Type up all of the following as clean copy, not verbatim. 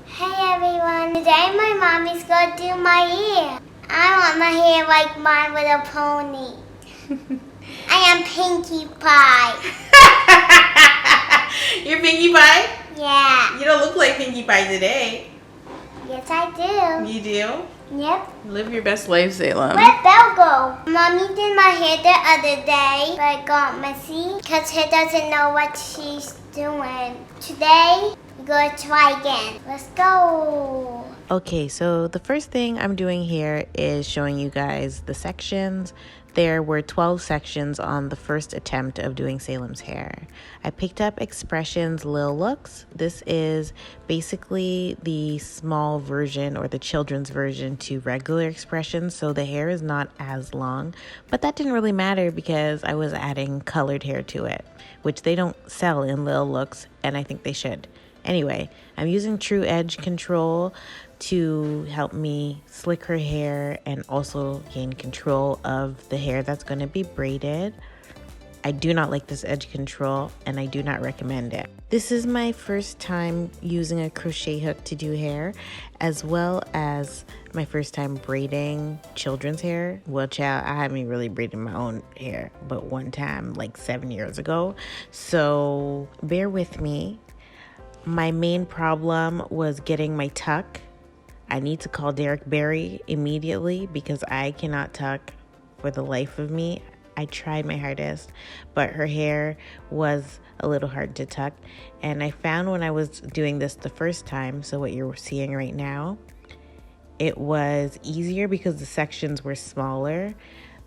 Hey everyone, today my mommy's gonna do my hair. I want my hair like mine with a pony. I am Pinkie Pie. You're Pinkie Pie? Yeah. You don't look like Pinkie Pie today. Yes, I do. You do? Yep. Live your best life, Salem. Where'd Belle go? Mommy did my hair the other day, but it got messy because she doesn't know what she's doing. Today, we're gonna try again. Let's go. Okay, so the first thing I'm doing here is showing you guys the sections. There were 12 sections on the first attempt of doing Salem's hair. I picked up X-PRESSIONS Lil Looks. This is basically the small version or the children's version to regular X-PRESSIONS, so the hair is not as long, but that didn't really matter because I was adding colored hair to it, which they don't sell in Lil Looks, and I think they should. Anyway, I'm using True Edge Control to help me slick her hair and also gain control of the hair that's going to be braided. I do not like this edge control and I do not recommend it. This is my first time using a crochet hook to do hair, as well as my first time braiding children's hair. Well, child, I haven't really braided my own hair, but one time like 7 years ago. So bear with me. My main problem was getting my tuck. I need to call Derek Barry immediately because I cannot tuck for the life of me. I tried my hardest, but her hair was a little hard to tuck. And I found when I was doing this the first time, so what you're seeing right now, it was easier because the sections were smaller.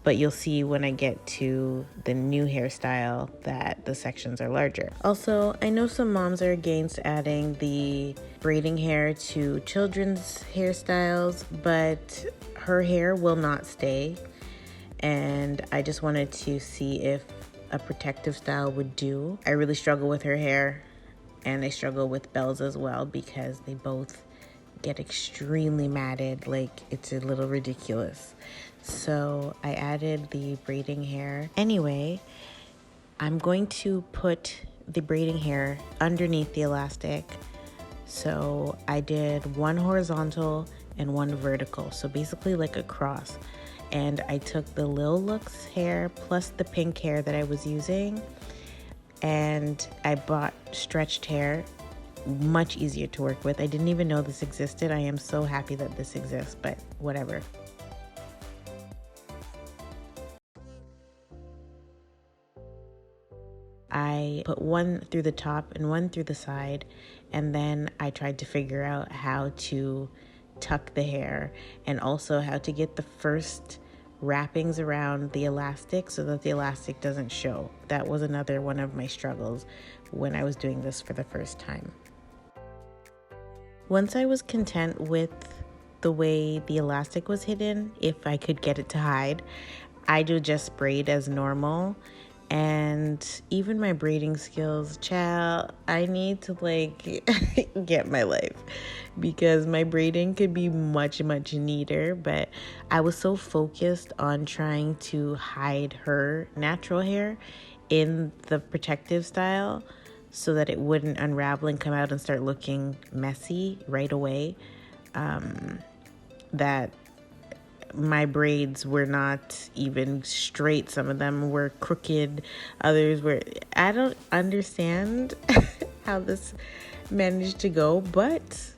But you'll see when I get to the new hairstyle that the sections are larger. Also, I know some moms are against adding the braiding hair to children's hairstyles, but her hair will not stay. And I just wanted to see if a protective style would do. I really struggle with her hair, and I struggle with Belle's as well because they both get extremely matted, like it's a little ridiculous. So I added the braiding hair. Anyway, I'm going to put the braiding hair underneath the elastic. So I did one horizontal and one vertical, so basically like a cross. And I took the Lil Looks hair plus the pink hair that I was using, and I bought stretched hair. Much easier to work with. I didn't even know this existed. I am so happy that this exists, but whatever. I put one through the top and one through the side, and then I tried to figure out how to tuck the hair and also how to get the first wrappings around the elastic so that the elastic doesn't show. That was another one of my struggles when I was doing this for the first time. Once I was content with the way the elastic was hidden, if I could get it to hide, I do just braid as normal. And even my braiding skills, child, I need to like get my life because my braiding could be much neater, but I was so focused on trying to hide her natural hair in the protective style so that it wouldn't unravel and come out and start looking messy right away, that my braids were not even straight. Some of them were crooked, others were, I don't understand how this managed to go, but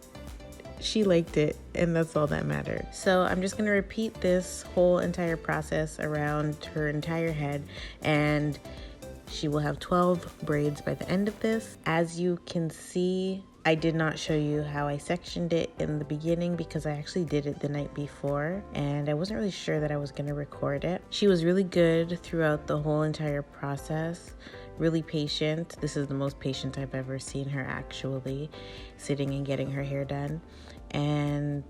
she liked it and that's all that mattered. So I'm just gonna repeat this whole entire process around her entire head, and she will have 12 braids by the end of this. As you can see, I did not show you how I sectioned it in the beginning because I actually did it the night before and I wasn't really sure that I was going to record it. She was really good throughout the whole entire process, really patient. This is the most patient I've ever seen her actually sitting and getting her hair done. And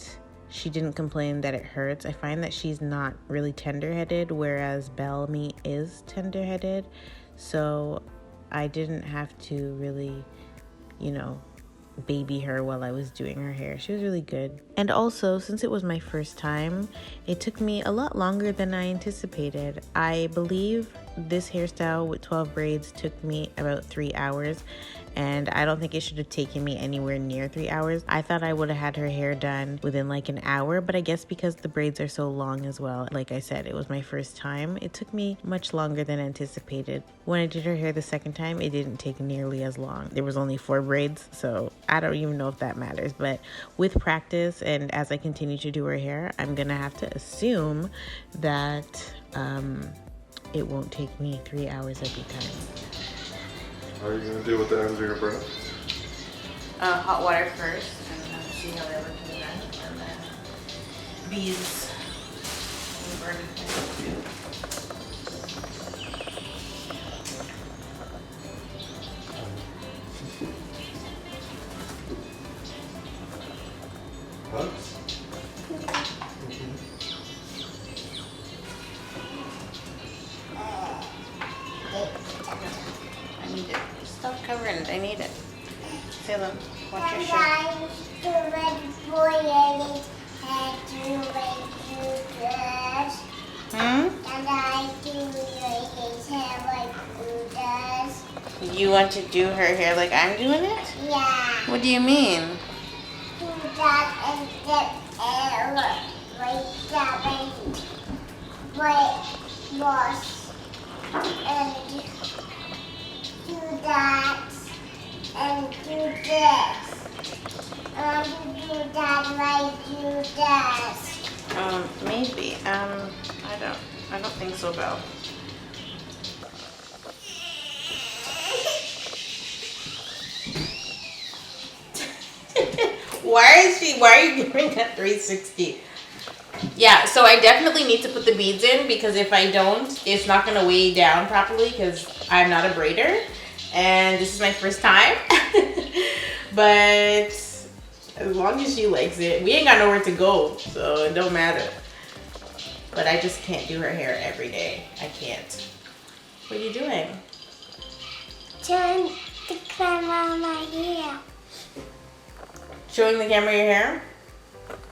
she didn't complain that it hurts. I find that she's not really tender-headed, whereas Bellamy is tender-headed. So I didn't have to really, baby her while I was doing her hair. She was really good. And also, since it was my first time, it took me a lot longer than I anticipated. I believe this hairstyle with 12 braids took me about 3 hours, and I don't think it should have taken me anywhere near 3 hours. I thought I would have had her hair done within like an hour, but I guess because the braids are so long as well, like I said, it was my first time. It took me much longer than anticipated. When I did her hair the second time, it didn't take nearly as long. There was only 4 braids, so I don't even know if that matters, but with practice and as I continue to do her hair, I'm gonna have to assume that it won't take me 3 hours every time. How are you going to deal with the ends of your breath? Hot water first, and then see how they look in the end, and then beads. Hugs? I need it. Stop covering it. I need it. Salem, watch your And shirt. I used to let boy and his head to make you dress. Hmm? And I do his hair like you does. You want to do her hair like I'm doing it? Yeah. What do you mean? Do that and get hair like that and wash. And do that and do this. And you do that like you does. Maybe. I don't think so, Belle. Why are you giving that 360? Yeah, so I definitely need to put the beads in because if I don't, it's not gonna weigh down properly because I'm not a braider and this is my first time. But as long as she likes it, we ain't got nowhere to go, so it don't matter. But I just can't do her hair every day. I can't. What are you doing? Turn the camera on my hair. Showing the camera your hair?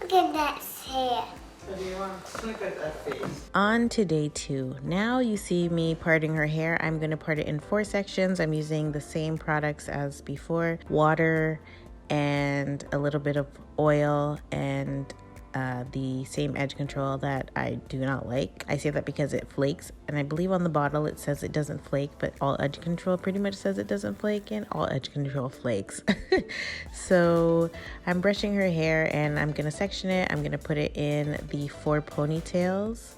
Look at that hair. On to day 2. Now you see me parting her hair. I'm going to part it in 4 sections. I'm using the same products as before. Water and a little bit of oil and the same edge control that I do not like. I say that because it flakes, and I believe on the bottle it says it doesn't flake, but all edge control pretty much says it doesn't flake, and all edge control flakes. So I'm brushing her hair and I'm gonna section it. I'm gonna put it in the 4 ponytails,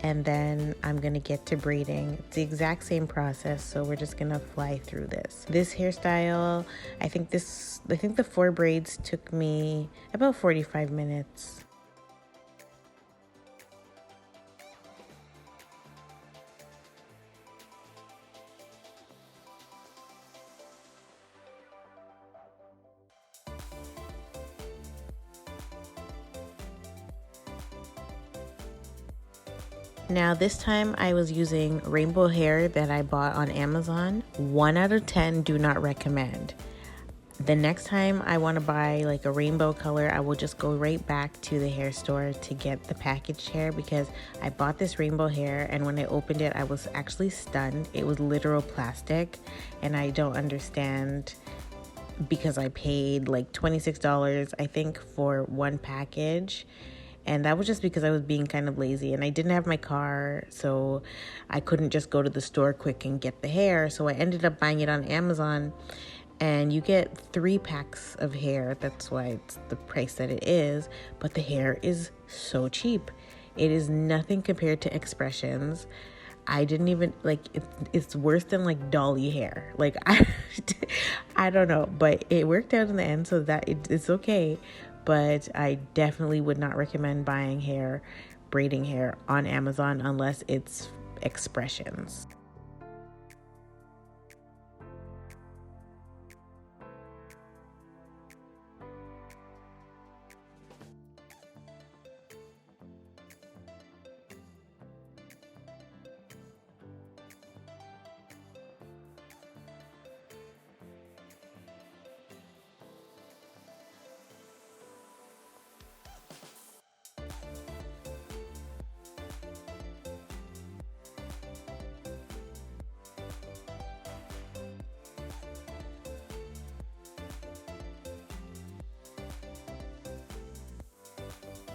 and then I'm gonna get to braiding. It's the exact same process, so we're just gonna fly through this. This hairstyle, I think the 4 braids took me about 45 minutes. Now this time I was using rainbow hair that I bought on Amazon. 1 out of 10 do not recommend. The next time I want to buy like a rainbow color, I will just go right back to the hair store to get the packaged hair because I bought this rainbow hair and when I opened it, I was actually stunned. It was literal plastic and I don't understand because I paid like $26, I think, for 1 package. And that was just because I was being kind of lazy and I didn't have my car, so I couldn't just go to the store quick and get the hair. So I ended up buying it on Amazon, and you get 3 packs of hair. That's why it's the price that it is, but the hair is so cheap. It is nothing compared to Expressions. I didn't even like it's worse than like dolly hair. Like I don't know, but it worked out in the end, so that it's okay. But I definitely would not recommend buying hair, braiding hair on Amazon unless it's Expressions.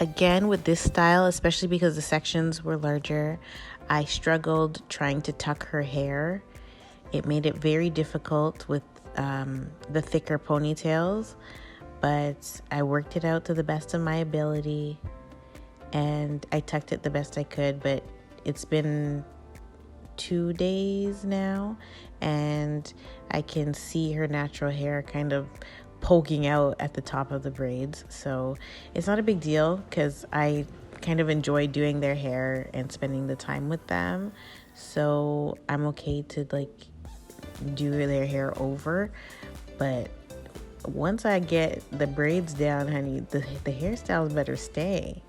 Again, with this style, especially because the sections were larger, I struggled trying to tuck her hair. It made it very difficult with the thicker ponytails, but I worked it out to the best of my ability and I tucked it the best I could. But it's been 2 days now and I can see her natural hair kind of poking out at the top of the braids. So it's not a big deal because I kind of enjoy doing their hair and spending the time with them. So I'm okay to like do their hair over. But once I get the braids down, honey, the hairstyles better stay.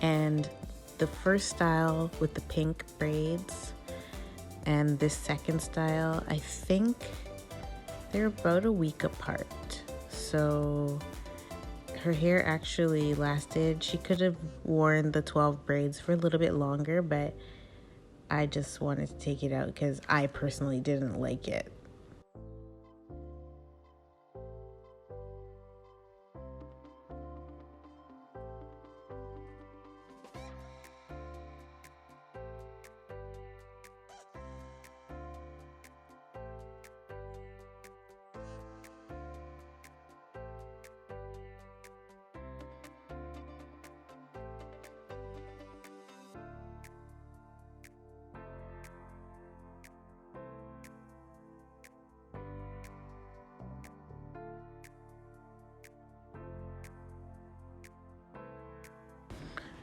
And the first style with the pink braids and this second style, I think they're about a week apart. So her hair actually lasted. She could have worn the 12 braids for a little bit longer, but I just wanted to take it out because I personally didn't like it.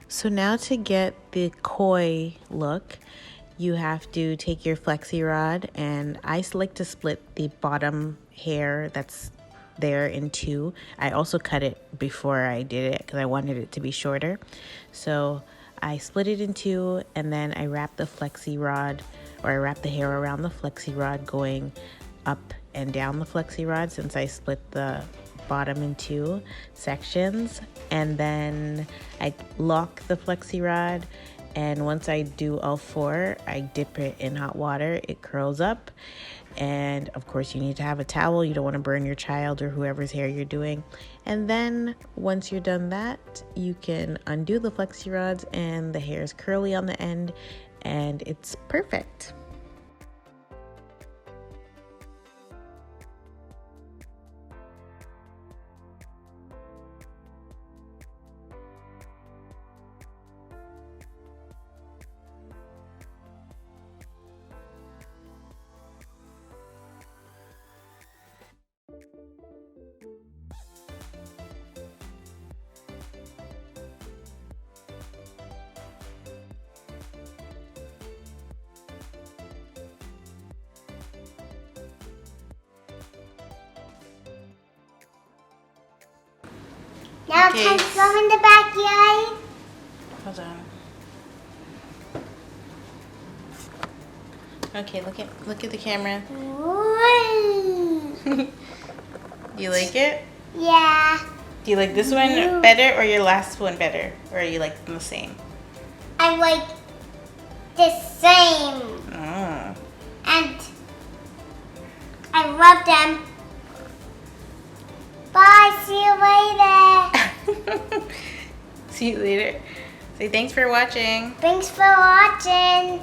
So now to get the koi look, you have to take your flexi rod, and I like to split the bottom hair that's there in two. I also cut it before I did it because I wanted it to be shorter. So I split it in two, and then I wrap the flexi rod, or I wrap the hair around the flexi rod going up and down the flexi rod, since I split the bottom in two sections. And then I lock the flexi rod, and once I do all four, I dip it in hot water. It curls up, and of course you need to have a towel. You don't want to burn your child or whoever's hair you're doing. And then once you're done that, you can undo the flexi rods, and the hair is curly on the end, and it's perfect. Now Okay. time to go in the backyard. Hold on. Okay, look at the camera. Ooh. You like it? Yeah. Do you like this one better or your last one better? Or you like them the same? I like the same. Oh. And I love them. Bye. See you later. See you later. Say thanks for watching. Thanks for watching.